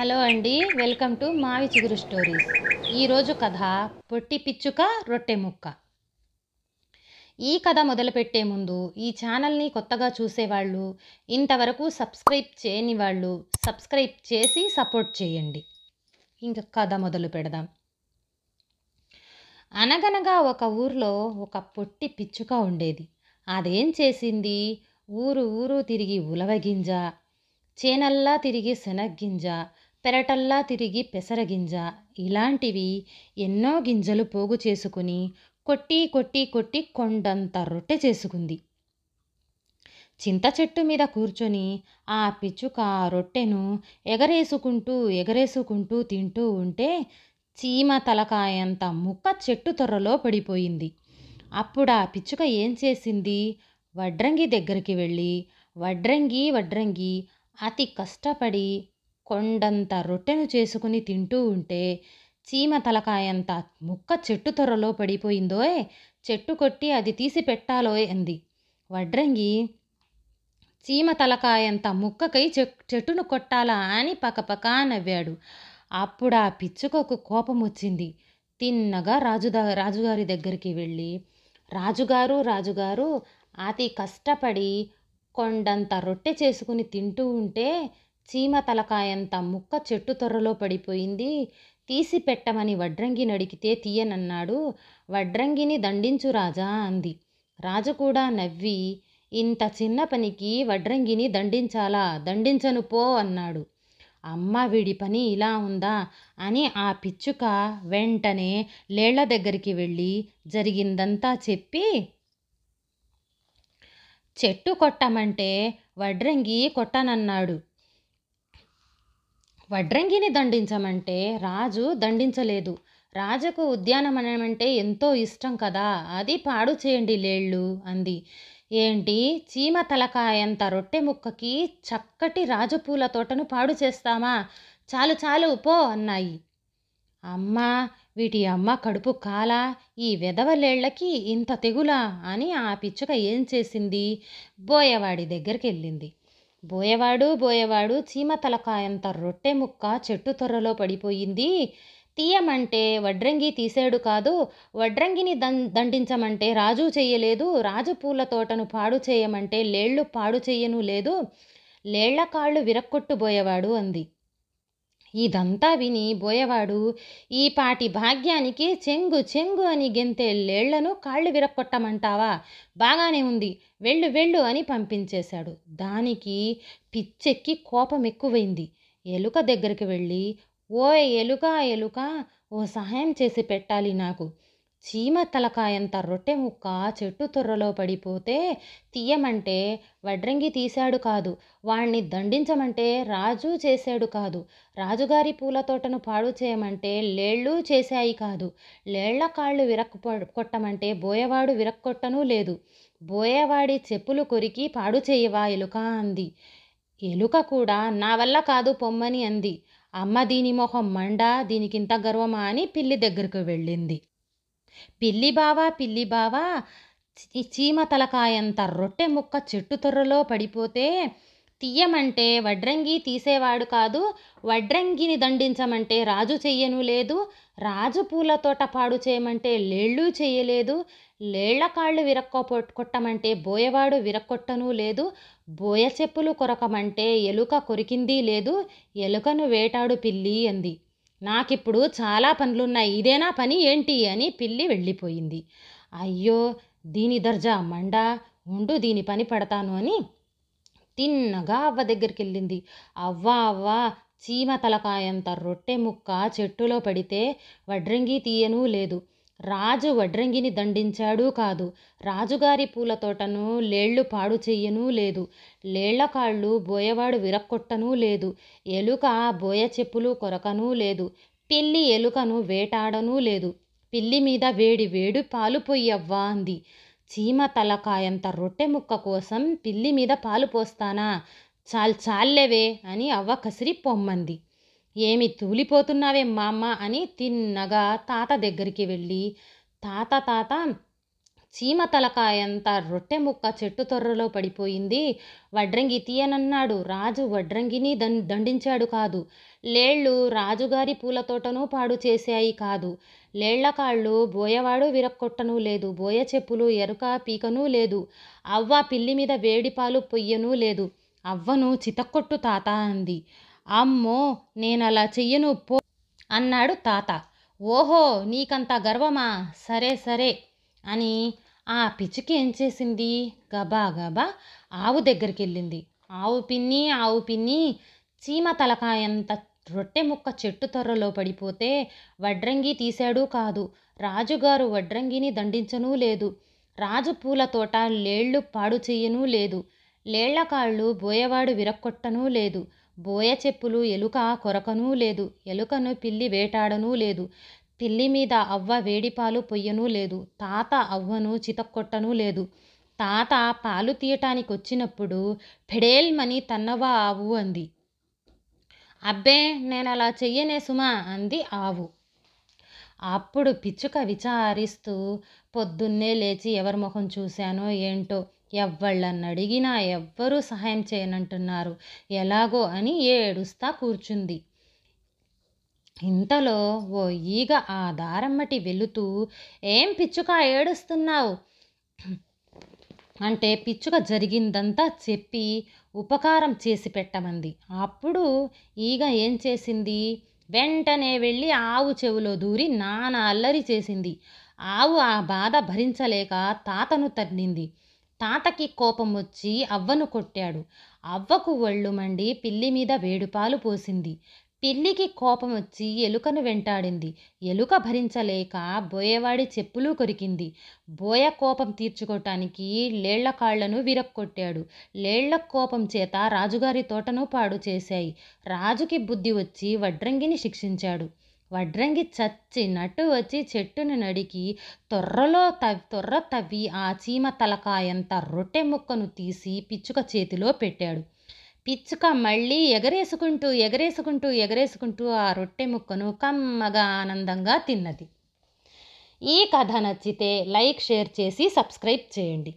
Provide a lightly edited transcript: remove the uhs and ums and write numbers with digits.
Hello అండి, welcome to మావి చిగురు స్టోరీస్. ఈరోజు కథ పొట్టి పిచ్చుక రొట్టె ముక్క. ఈ కథ మొదలుపెట్టే ముందు ఈ ఛానల్ని కొత్తగా చూసేవాళ్ళు, ఇంతవరకు సబ్స్క్రైబ్ చేయని వాళ్ళు సబ్స్క్రైబ్ చేసి సపోర్ట్ చేయండి. ఇంకా కథ మొదలు పెడదాం. అనగనగా ఒక ఊర్లో ఒక పొట్టి పిచ్చుక ఉండేది. అదేం చేసింది? ఊరు ఊరు తిరిగి ఉలవగింజ, చేనల్లా తిరిగి శనగ్గింజ, పెరటల్లా తిరిగి పెసరగింజ, ఇలాంటివి ఎన్నో గింజలు పోగు చేసుకుని కొట్టి కొట్టి కొట్టి కొండంత రొట్టె చేసుకుంది. చింత చెట్టు మీద కూర్చొని ఆ పిచ్చుక రొట్టెను ఎగరేసుకుంటూ ఎగరేసుకుంటూ తింటూ ఉంటే చీమ తలకాయంత ముక్క చెట్టు తొర్రలో పడిపోయింది. అప్పుడు ఆ పిచ్చుక ఏం చేసింది? వడ్రంగి దగ్గరికి వెళ్ళి, వడ్రంగి వడ్రంగి, అతి కష్టపడి కొండంత రొట్టెను చేసుకుని తింటూ ఉంటే చీమ తలకాయంత ముక్క చెట్టు తొర్రలో పడిపోయిందోయ్, చెట్టు కొట్టి అది తీసి పెట్టాలోయ్ అంది. వడ్రంగి చీమ తలకాయంత ముక్కకై చెట్టును కొట్టాలా అని పకపకా నవ్వాడు. అప్పుడు ఆ పిచ్చుకకు కోపం వచ్చింది. తిన్నగా రాజుగారి దగ్గరికి వెళ్ళి, రాజుగారు రాజుగారు, అతి కష్టపడి కొండంత రొట్టె చేసుకుని తింటూ ఉంటే చీమ తలకాయంత ముక్క చెట్టు తొర్రలో పడిపోయింది, తీసి పెట్టమని వడ్రంగిని అడిగితే తీయనన్నాడు. వడ్రంగిని దండించు రాజా అంది. రాజు కూడా నవ్వి, ఇంత చిన్న పనికి వడ్రంగిని దండించాలా? దండించను పో అన్నాడు. అమ్మ, వీడి పని ఇలా ఉందా అని ఆ పిచ్చుక వెంటనే లేళ్ల దగ్గరికి వెళ్ళి జరిగిందంతా చెప్పి, చెట్టు కొట్టమంటే వడ్రంగి కొట్టనన్నాడు, వడ్రంగిని దండించమంటే రాజు దండించలేదు. రాజుకు ఉద్యానవనం అంటే ఎంతో ఇష్టం కదా, అది పాడు చేయండి లేళ్ళు అంది. ఏంటి, చీమ తలకాయంత రొట్టె ముక్కకి చక్కటి రాజపూల తోటను పాడు చేస్తామా? చాలు చాలు పో అన్నాయి. అమ్మా, వీటి అమ్మ కడుపు కాలా, ఈ వెధవలేళ్లకి ఇంత తెగులా అని ఆ పిచ్చుక ఏం చేసింది? బోయవాడి దగ్గరికి వెళ్ళింది. బోయవాడు చీమ తలకాయంత రొట్టె ముక్క చెట్టు తొర్రలో పడిపోయింది, తీయమంటే వడ్రంగి తీసాడు కాదు, వడ్రంగిని దండించమంటే రాజు చెయ్యలేదు, రాజు పూల తోటను పాడు చేయమంటే లేళ్ళు పాడు చెయ్యను లేదు, లేళ్ల కాళ్ళు విరక్కొట్టు బోయవాడు అంది. ఇదంతా విని బోయవాడు, ఈ పాటి భాగ్యానికి చెంగు చెంగు అని గెంతే లేళ్లను కాళ్ళు విరక్కొట్టమంటావా? బాగానే ఉంది, వెళ్ళు వెళ్ళు అని పంపించేశాడు. దానికి పిచ్చెక్కి కోపం ఎక్కువైంది. ఎలుక దగ్గరికి వెళ్ళి, ఓ ఎలుక ఎలుక, ఓ సహాయం చేసి పెట్టాలి నాకు. చీమ తలకాయంత రొట్టె ముక్క చెట్టు తొర్రలో పడిపోతే తీయమంటే వడ్రంగి తీశాడు కాదు, వాణ్ణి దండించమంటే రాజు చేశాడు కాదు, రాజుగారి పూల తోటను పాడు చేయమంటే లేళ్ళు చేశాయి కాదు, లేళ్ల కాళ్ళు కొట్టమంటే బోయవాడు విరక్కొట్టనూ లేదు, బోయవాడి చెప్పులు కొరికి పాడు చేయవా ఎలుక అంది. ఎలుక కూడా నా వల్ల కాదు పొమ్మని అంది. అమ్మ, దీని మొహం మండ, దీనికింత గర్వమా అని పిల్లి దగ్గరకు వెళ్ళింది. పిల్లి బావా, చీమ తలకాయంత రొట్టె ముక్క చెట్టు తొర్రలో పడిపోతే తీయమంటే వడ్రంగి తీసేవాడు కాదు, వడ్రంగిని దండించమంటే రాజు చెయ్యను లేదు, రాజు పూల తోట పాడు చేయమంటే లేళ్ళు చేయలేదు, లేళ్ల కాళ్ళు కొట్టమంటే బోయవాడు విరక్కొట్టనూ లేదు, బోయ చెప్పులు కొరకమంటే ఎలుక కొరికింది లేదు, ఎలుకను వేటాడు పిల్లి అంది. నాకిప్పుడు చాలా పనులున్నాయి, ఇదేనా పని ఏంటి అని పిల్లి వెళ్ళిపోయింది. అయ్యో, దీని దర్జా మండా, ఉండు దీని పని పడతాను అని తిన్నగా అవ్వ దగ్గరికి వెళ్ళింది. అవ్వా, చీమ తలకాయంత రొట్టె ముక్క చెట్టులో పడితే వడ్రంగి తీయనూ లేదు, రాజు వడ్రంగిని దండించాడు కాదు, రాజుగారి పూల తోటను లేళ్ళు పాడు చెయ్యనూ లేదు, లేళ్ల కాళ్ళు బోయవాడు విరక్కొట్టనూ లేదు, ఎలుక బోయ చెప్పులు కొరకనూ లేదు, పిల్లి ఎలుకను వేటాడనూ లేదు, పిల్లి మీద వేడి వేడి పాలు పొయ్యవ్వా అంది. చీమ తలకాయంత రొట్టె ముక్క కోసం పిల్లి మీద పాలు పోస్తానా? చాల్లేవే అని అవ్వ కసిరి పొమ్మంది. ఏమి తూలిపోతున్నావే మా అమ్మ అని తిన్నగా తాత దగ్గరికి వెళ్ళి, తాత చీమ తలకాయంత రొట్టె ముక్క చెట్టు తొర్రలో పడిపోయింది. వడ్రంగి తీయనన్నాడు. రాజు వడ్రంగిని దండించాడు కాదు. లేళ్ళు రాజుగారి పూలతోటను పాడు చేశాయి కాదు. లేళ్ల కాళ్ళు బోయవాడు విరక్కొట్టనూ లేదు. బోయ చెప్పులు ఎరుక పీకనూ లేదు. అవ్వ పిల్లి మీద వేడిపాలు పొయ్యనూ లేదు. అవ్వను చితక్కొట్టు తాత అంది. అమ్మో, నేనలా చెయ్యను పో అన్నాడు తాత. ఓహో, నీకంత గర్వమా? సరే సరే అని ఆ పిచ్చుకి ఏం చేసింది? గబా గబా ఆవు దగ్గరికి వెళ్ళింది. ఆవు పిన్ని, చీమ తలకాయంత రొట్టె ముక్క చెట్టు తొర్రలో పడిపోతే వడ్రంగి తీశాడు కాదు. రాజుగారు వడ్రంగిని దండించనూ లేదు. రాజు పూల తోట లేళ్ళు పాడు చెయ్యనూ లేదు. లేళ్ల కాళ్ళు బోయవాడు విరక్కొట్టనూ లేదు. బోయ చెప్పులు ఎలుక కొరకనూ లేదు. ఎలుకను పిల్లి వేటాడనూ లేదు. పిల్లి మీద అవ్వ వేడిపాలు పొయ్యనూ లేదు. తాత అవ్వను చితక్కొట్టనూ లేదు. తాత పాలు తీయటానికి వచ్చినప్పుడు ఫెడేల్మని తన్నవా ఆవు అంది. అబ్బే, నేనలా చెయ్యనే సుమా అంది ఆవు. అప్పుడు పిచ్చుక విచారిస్తూ, పొద్దున్నే లేచి ఎవరి ముఖం చూశానో ఏంటో, ఎవ్వళ్ళన్నడిగినా ఎవ్వరూ సహాయం చేయనంటున్నారు, ఎలాగో అని ఏడుస్తా కూర్చుంది. ఇంతలో ఓ ఈగ ఆ దారమ్మటి వెళుతూ, ఏం పిచ్చుక ఏడుస్తున్నావు అంటే పిచ్చుక జరిగిందంతా చెప్పి ఉపకారం చేసి పెట్టమంది. అప్పుడు ఈగ ఏం చేసింది? వెంటనే వెళ్ళి ఆవు చెవిలో దూరి నానా అల్లరి చేసింది. ఆవు ఆ బాధ భరించలేక తాతను తన్నింది. తాతకి కోపం వచ్చి అవ్వను కొట్టాడు. అవ్వకు ఒళ్ళు మండి పిల్లి మీద వేడిపాలు పోసింది. పిల్లికి కోపం వచ్చి ఎలుకను వెంటాడింది. ఎలుక భరించలేక బోయవాడి చెప్పులు కొరికింది. బోయ కోపం తీర్చుకోవటానికి లేళ్ల కాళ్లను విరక్కొట్టాడు. లేళ్ల కోపం చేత రాజుగారి తోటను పాడు చేశాయి. రాజుకి బుద్ధి వచ్చి వడ్రంగిని శిక్షించాడు. వడ్రంగి చచ్చినట్టు వచ్చి చెట్టును నడికి తొర్ర తవ్వి ఆ చీమ తలకాయంత రొట్టె ముక్కను తీసి పిచ్చుక చేతిలో పెట్టాడు. పిచ్చుక మళ్ళీ ఎగరేసుకుంటూ ఆ రొట్టె ముక్కను కమ్మగా ఆనందంగా తిన్నది. ఈ కథ నచ్చితే లైక్, షేర్ చేసి సబ్స్క్రైబ్ చేయండి.